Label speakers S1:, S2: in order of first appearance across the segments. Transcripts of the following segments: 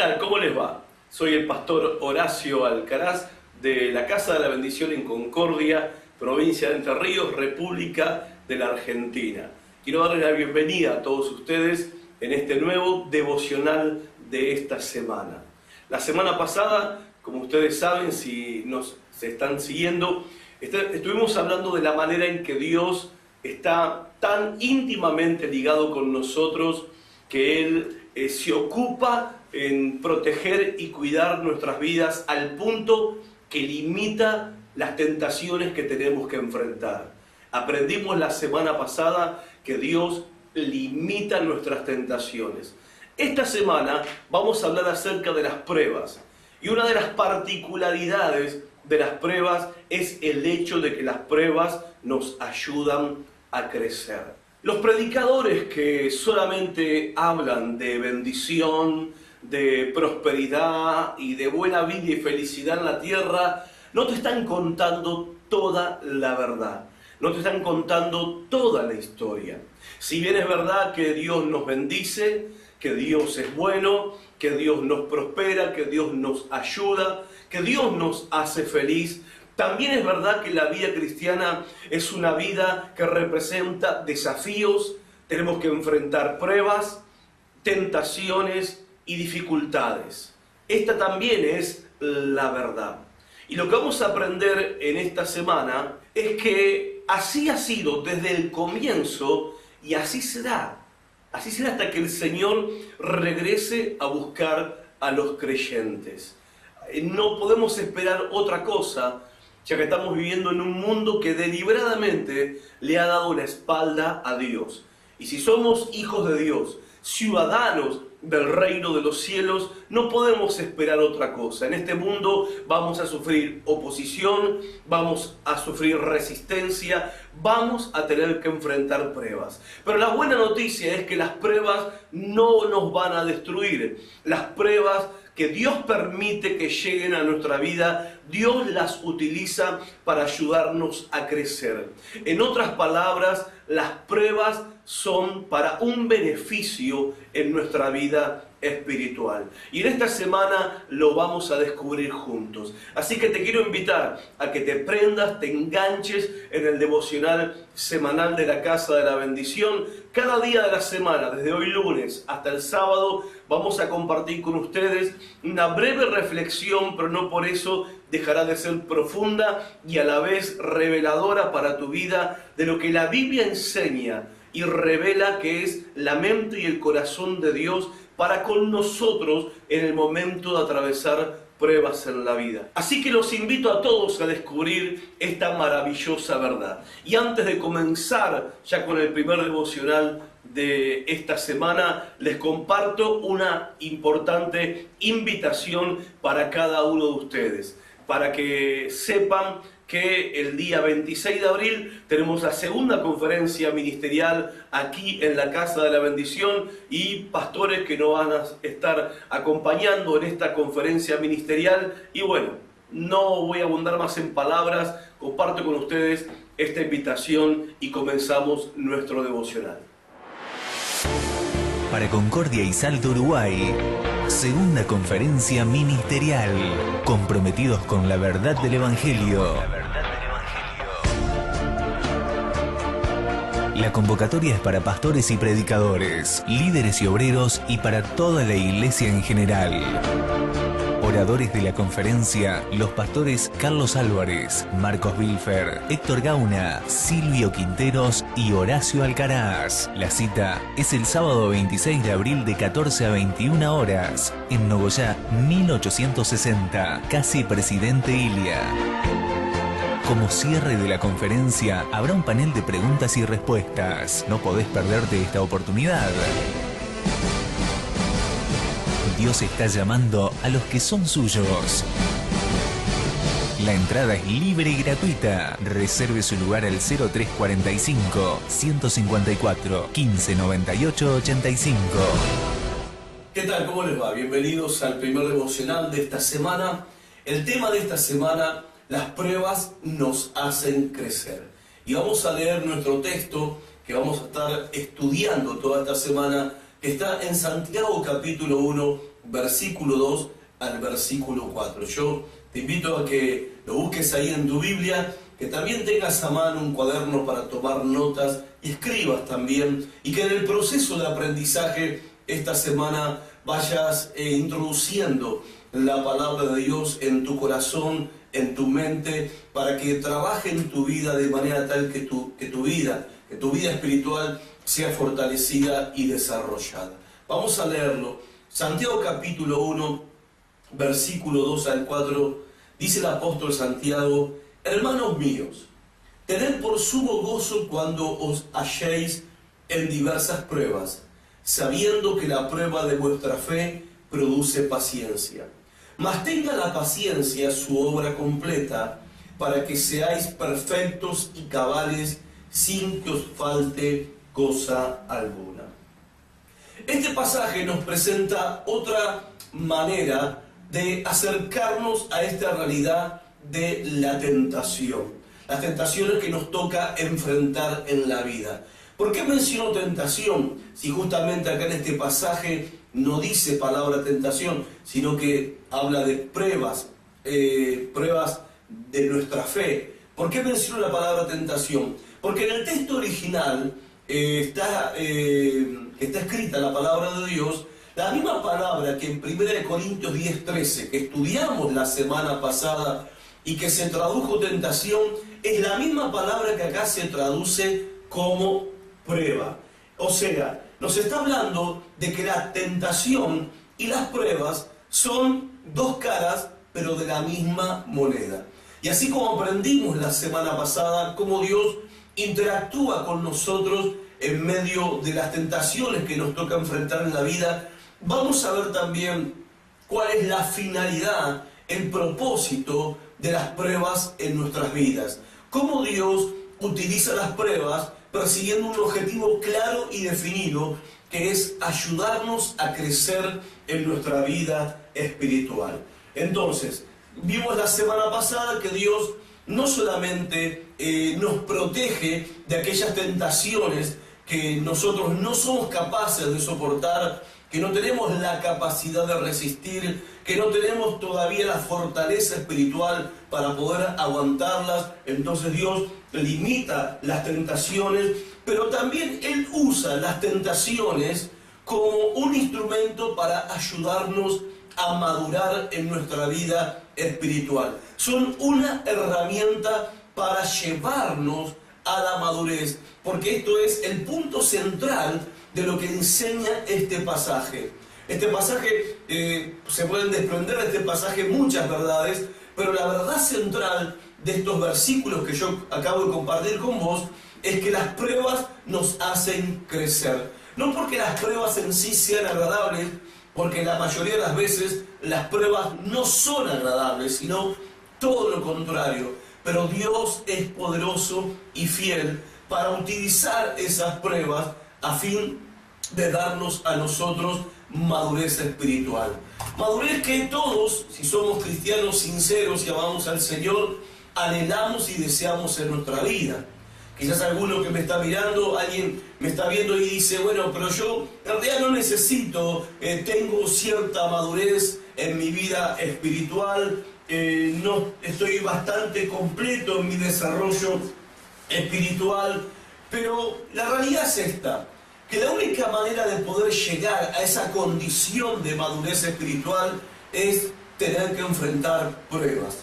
S1: tal? ¿Cómo les va? Soy el pastor Horacio Alcaraz de la Casa de la Bendición en Concordia, provincia de Entre Ríos, República de la Argentina. Quiero darles la bienvenida a todos ustedes en este nuevo devocional de esta semana. La semana pasada, como ustedes saben, si se están siguiendo, estuvimos hablando de la manera en que Dios está tan íntimamente ligado con nosotros que Él se ocupa en proteger y cuidar nuestras vidas al punto que limita las tentaciones que tenemos que enfrentar. Aprendimos la semana pasada que Dios limita nuestras tentaciones. Esta semana vamos a hablar acerca de las pruebas. Y una de las particularidades de las pruebas es el hecho de que las pruebas nos ayudan a crecer. Los predicadores que solamente hablan de bendición, de prosperidad y de buena vida y felicidad en la tierra, no te están contando toda la verdad, no te están contando toda la historia. Si bien es verdad que Dios nos bendice, que Dios es bueno, que Dios nos prospera, que Dios nos ayuda, que Dios nos hace feliz, también es verdad que la vida cristiana es una vida que representa desafíos, tenemos que enfrentar pruebas, tentaciones y dificultades. Esta también es la verdad. Y lo que vamos a aprender en esta semana es que así ha sido desde el comienzo y así será. Así será hasta que el Señor regrese a buscar a los creyentes. No podemos esperar otra cosa, ya que estamos viviendo en un mundo que deliberadamente le ha dado la espalda a Dios. Y si somos hijos de Dios, ciudadanos del reino de los cielos, no podemos esperar otra cosa. En este mundo vamos a sufrir oposición, vamos a sufrir resistencia, vamos a tener que enfrentar pruebas. Pero la buena noticia es que las pruebas no nos van a destruir. Las pruebas que Dios permite que lleguen a nuestra vida, Dios las utiliza para ayudarnos a crecer. En otras palabras, las pruebas son para un beneficio en nuestra vida espiritual. Y en esta semana lo vamos a descubrir juntos. Así que te quiero invitar a que te prendas, te enganches en el devocional semanal de la Casa de la Bendición. Cada día de la semana, desde hoy lunes hasta el sábado, vamos a compartir con ustedes una breve reflexión, pero no por eso dejará de ser profunda y a la vez reveladora para tu vida de lo que la Biblia enseña y revela que es la mente y el corazón de Dios para con nosotros en el momento de atravesar pruebas en la vida. Así que los invito a todos a descubrir esta maravillosa verdad. Y antes de comenzar ya con el primer devocional de esta semana, les comparto una importante invitación para cada uno de ustedes, para que sepan que el día 26 de abril tenemos la segunda conferencia ministerial aquí en la Casa de la Bendición y pastores que nos van a estar acompañando en esta conferencia ministerial. Y bueno, no voy a abundar más en palabras, comparto con ustedes esta invitación y comenzamos nuestro devocional.
S2: Para Concordia y Salto, Uruguay, segunda conferencia ministerial, comprometidos con la verdad del Evangelio. La convocatoria es para pastores y predicadores, líderes y obreros y para toda la iglesia en general. Oradores de la conferencia, los pastores Carlos Álvarez, Marcos Bilfer, Héctor Gauna, Silvio Quinteros y Horacio Alcaraz. La cita es el sábado 26 de abril de 14 a 21 horas, en Nogoyá 1860, casi Presidente Ilia. Como cierre de la conferencia, habrá un panel de preguntas y respuestas. No podés perderte esta oportunidad. Dios está llamando a los que son suyos. La entrada es libre y gratuita. Reserve su lugar al 0345 154 15 98 85.
S1: ¿Qué tal? ¿Cómo les va? Bienvenidos al primer devocional de esta semana. El tema de esta semana: las pruebas nos hacen crecer. Y vamos a leer nuestro texto que vamos a estar estudiando toda esta semana, que está en Santiago capítulo 1, versículo 2 al versículo 4. Yo te invito a que lo busques ahí en tu Biblia, que también tengas a mano un cuaderno para tomar notas y escribas también, y que en el proceso de aprendizaje esta semana vayas introduciendo la palabra de Dios en tu corazón, en tu mente, para que trabaje en tu vida de manera tal que tu vida espiritual sea fortalecida y desarrollada. Vamos a leerlo. Santiago capítulo 1, versículo 2 al 4, dice el apóstol Santiago: hermanos míos, tened por sumo gozo cuando os halléis en diversas pruebas, sabiendo que la prueba de vuestra fe produce paciencia. Mas tenga la paciencia su obra completa, para que seáis perfectos y cabales, sin que os falte cosa alguna. Este pasaje nos presenta otra manera de acercarnos a esta realidad de la tentación. Las tentaciones que nos toca enfrentar en la vida. ¿Por qué menciono tentación? Si justamente acá en este pasaje no dice palabra tentación, sino que habla de pruebas, pruebas de nuestra fe. ¿Por qué menciono la palabra tentación? Porque en el texto original está escrita la palabra de Dios, la misma palabra que en 1 Corintios 10:13, que estudiamos la semana pasada y que se tradujo tentación, es la misma palabra que acá se traduce como prueba. O sea, nos está hablando de que la tentación y las pruebas son dos caras, pero de la misma moneda. Y así como aprendimos la semana pasada, cómo Dios interactúa con nosotros en medio de las tentaciones que nos toca enfrentar en la vida, vamos a ver también cuál es la finalidad, el propósito de las pruebas en nuestras vidas. Cómo Dios utiliza las pruebas persiguiendo un objetivo claro y definido, que es ayudarnos a crecer en nuestra vida espiritual. Entonces, vimos la semana pasada que Dios no solamente nos protege de aquellas tentaciones que nosotros no somos capaces de soportar, que no tenemos la capacidad de resistir, que no tenemos todavía la fortaleza espiritual para poder aguantarlas. Entonces Dios limita las tentaciones, pero también Él usa las tentaciones como un instrumento para ayudarnos a madurar en nuestra vida espiritual. Son una herramienta para llevarnos a la madurez, porque esto es el punto central de lo que enseña este pasaje. Este pasaje, se pueden desprender de este pasaje muchas verdades, pero la verdad central de estos versículos que yo acabo de compartir con vos es que las pruebas nos hacen crecer. No porque las pruebas en sí sean agradables, porque la mayoría de las veces las pruebas no son agradables, sino todo lo contrario. Pero Dios es poderoso y fiel para utilizar esas pruebas a fin de darnos a nosotros madurez espiritual. Madurez que todos, si somos cristianos sinceros y amamos al Señor, anhelamos y deseamos en nuestra vida. Quizás alguno que me está mirando, alguien me está viendo y dice: bueno, pero yo en realidad no necesito, tengo cierta madurez en mi vida espiritual, no estoy bastante completo en mi desarrollo espiritual. Pero la realidad es esta, que la única manera de poder llegar a esa condición de madurez espiritual es tener que enfrentar pruebas,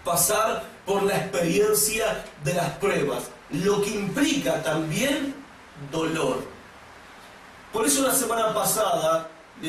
S1: pasar por la experiencia de las pruebas, lo que implica también dolor. Por eso la semana pasada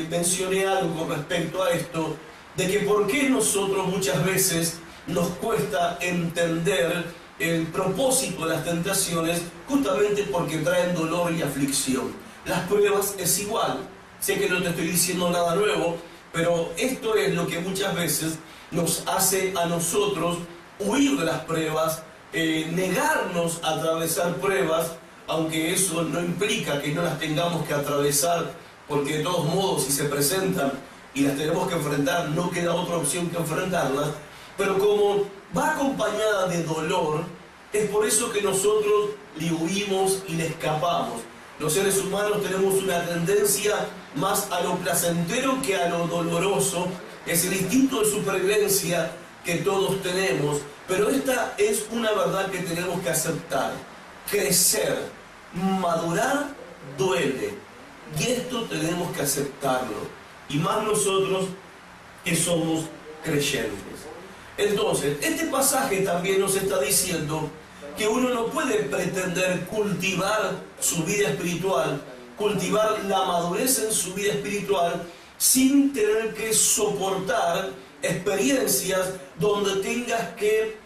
S1: mencioné algo con respecto a esto, de que por qué nosotros muchas veces nos cuesta entender el propósito de las tentaciones, justamente porque traen dolor y aflicción. Las pruebas es igual. Sé que no te estoy diciendo nada nuevo, pero esto es lo que muchas veces nos hace a nosotros huir de las pruebas, negarnos a atravesar pruebas, aunque eso no implica que no las tengamos que atravesar, porque de todos modos, si se presentan y las tenemos que enfrentar, no queda otra opción que enfrentarlas. Pero como va acompañada de dolor, es por eso que nosotros le huimos y le escapamos. Los seres humanos tenemos una tendencia más a lo placentero que a lo doloroso. Es el instinto de supervivencia que todos tenemos, pero esta es una verdad que tenemos que aceptar. Crecer, madurar, duele, y esto tenemos que aceptarlo, y más nosotros que somos creyentes. Entonces, este pasaje también nos está diciendo que uno no puede pretender cultivar su vida espiritual, cultivar la madurez en su vida espiritual, sin tener que soportar experiencias donde tengas que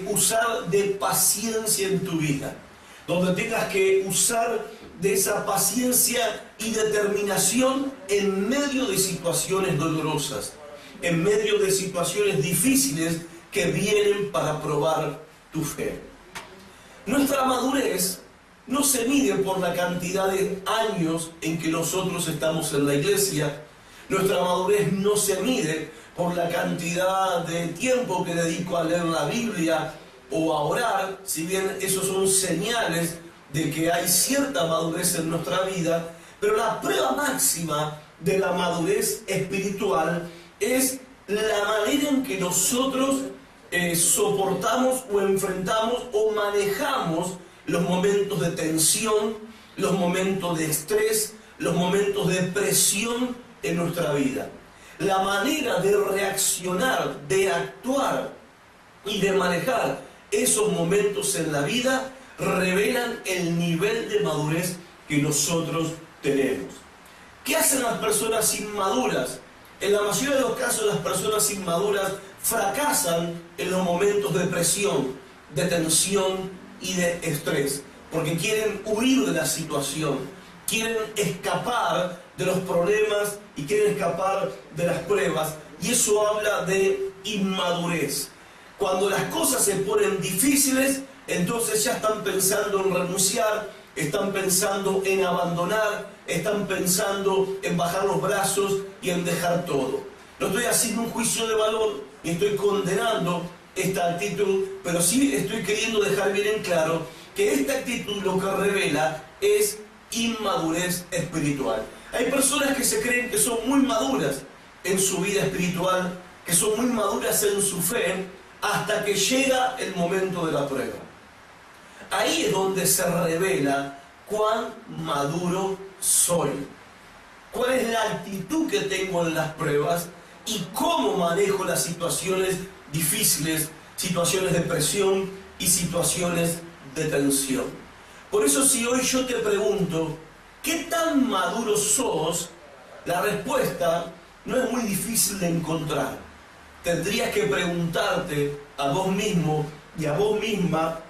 S1: usar de paciencia en tu vida, donde tengas que usar de esa paciencia y determinación en medio de situaciones dolorosas, en medio de situaciones difíciles que vienen para probar tu fe. Nuestra madurez no se mide por la cantidad de años en que nosotros estamos en la iglesia. Nuestra madurez no se mide por la cantidad de tiempo que dedico a leer la Biblia o a orar, si bien esos son señales de que hay cierta madurez en nuestra vida, pero la prueba máxima de la madurez espiritual es la manera en que nosotros soportamos o enfrentamos o manejamos los momentos de tensión, los momentos de estrés, los momentos de presión en nuestra vida. La manera de reaccionar, de actuar y de manejar esos momentos en la vida revelan el nivel de madurez que nosotros tenemos. ¿Qué hacen las personas inmaduras? En la mayoría de los casos, las personas inmaduras fracasan en los momentos de presión, de tensión y de estrés, porque quieren huir de la situación, quieren escapar de los problemas y quieren escapar de las pruebas, y eso habla de inmadurez. Cuando las cosas se ponen difíciles, entonces ya están pensando en renunciar, están pensando en abandonar, están pensando en bajar los brazos y en dejar todo. No estoy haciendo un juicio de valor ni estoy condenando esta actitud, pero sí estoy queriendo dejar bien en claro que esta actitud lo que revela es inmadurez espiritual. Hay personas que se creen que son muy maduras en su vida espiritual, que son muy maduras en su fe, hasta que llega el momento de la prueba. Ahí es donde se revela cuán maduro soy, cuál es la actitud que tengo en las pruebas y cómo manejo las situaciones difíciles, situaciones de presión y situaciones de tensión. Por eso, si hoy yo te pregunto, ¿qué tan maduro sos? La respuesta no es muy difícil de encontrar. Tendrías que preguntarte a vos mismo y a vos misma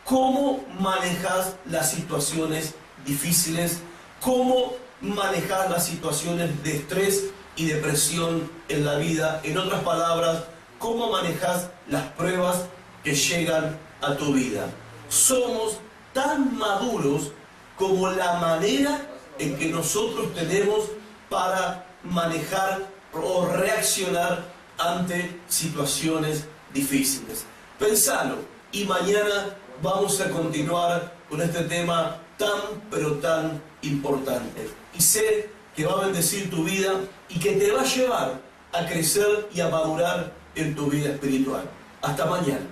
S1: cómo manejas las situaciones difíciles, cómo manejas las situaciones de estrés y de presión en la vida. En otras palabras, cómo manejas las pruebas que llegan a tu vida. Somos tan maduros como la manera en que nosotros tenemos para manejar o reaccionar ante situaciones difíciles. Pensalo, y mañana vamos a continuar con este tema tan pero tan importante. Y sé que va a bendecir tu vida y que te va a llevar a crecer y a madurar en tu vida espiritual. Hasta mañana.